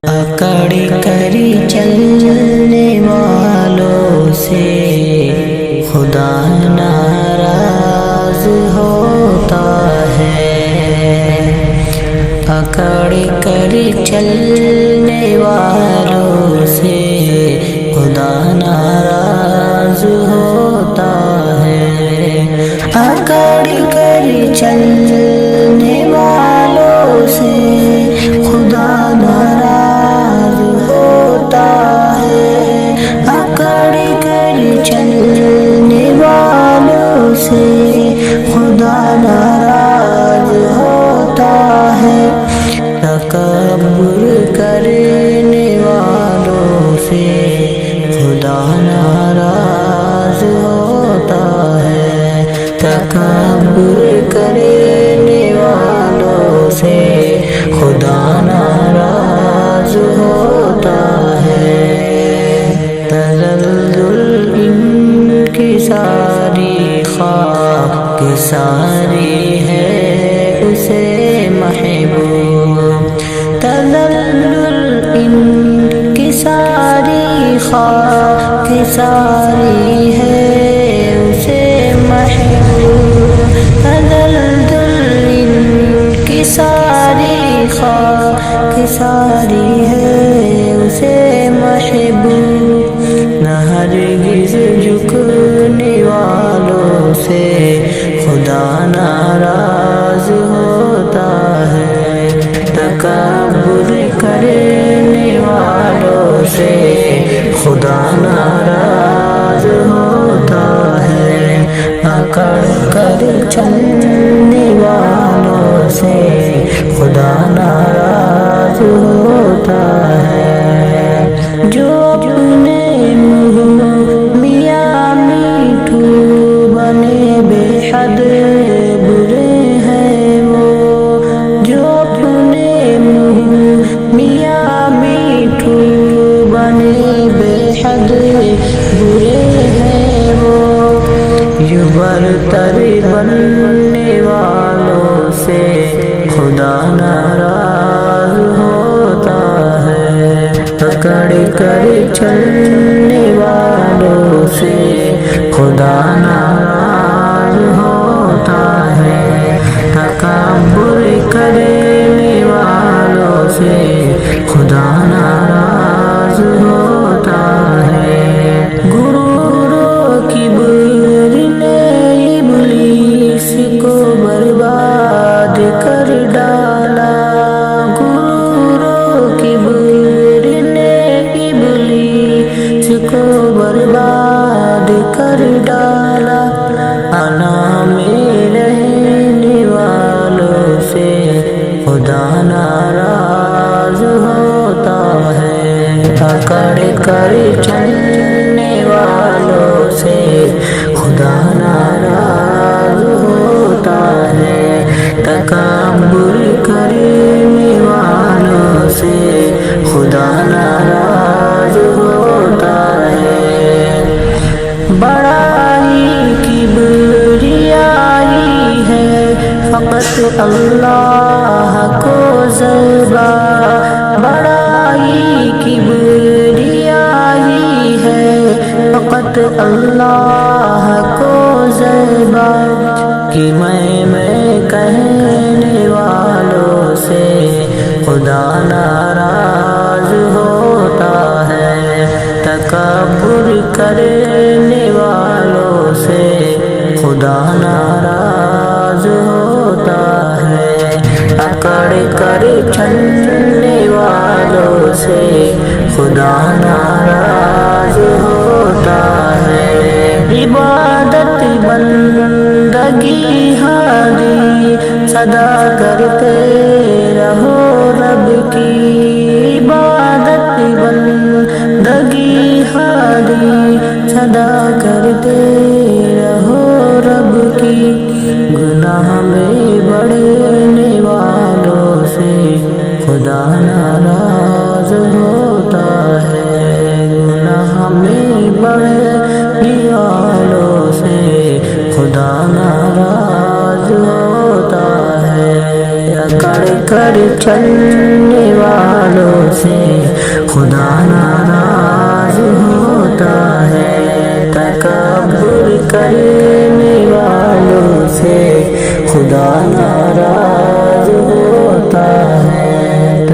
اکڑ کر چلنے والوں سے خدا ناراض ہوتا ہے، اکڑ کر چلنے والوں سے خدا ناراض ہوتا ہے، اکڑ کر چلنے والوں سے خدا ناراض ہوتا ہے، اکڑ کر چلنے والوں سے خدا ناراض ہوتا ہے، تکبر کرنے والوں سے خدا ناراض ہوتا ہے، تکبر کرنے والوں سے خدا ناراض ہوتا ہے، تزلزل ان کی ساری خاک ساری ہے اسے محبوب، تزلزل ان کی ساری خاک ساری ہے اسے محبوب، تزلزل ان کی ساری خاک ساری ہے اسے محبوب، نہ ہرگز جھکنے والوں سے خدا ناراض ہوتا ہے، تکبر کرنے والوں سے خدا ناراض ہوتا ہے، اکڑ کر چلنے والوں سے خدا ناراض ہوتا ہے، جو اپنے منہ میاں میٹھو بنے بے حد برے ہیں وہ، جو اپنے منہ میاں میٹھو بنے بے حد برے ہیں وہ، یوں برتر بننے والوں سے خدا ناراض ہوتا ہے، پکڑ کر چلنے والوں سے خدا ناراض ہوتا ہے، تکبر کرنے والوں سے خدا ناراض ہوتا ہے، غرور و کبر نے ابلیس کو برباد کر ڈالا، غرور و کبر نے ابلیس کو برباد کر ڈالا، انا میں رہنے والوں سے خدا ناراض ہوتا ہے، اکڑ کر چلنے والوں سے خدا ناراض ہوتا ہے، تکبر کرنے والوں سے خدا ناراض ہوتا ہے، بڑائی کبریائی ہے فقط اللہ کو ذبح، بڑائی کبریائی ہے فقط اللہ کو ذبح، کہ میں کہنے والوں سے خدا ناراض ہوتا ہے، تکبر کرنے والوں سے خدا ناراض ہوتا ہے، اکڑ کر چلنے والوں سے خدا ناراض ہوتا ہے، عبادت بندگی حاضری صدا کرتے رہو رب کی، عبادت بندگی حاضری صدا کرتے رہو رب کی، گناہ میں بڑھنے والوں سے خدا ناراض ہوتا ہے، گناہ میں بڑھنے والوں سے چلنے والوں سے خدا ناراض ہوتا ہے، تکبر کرنے والوں سے خدا ناراض ہوتا ہے،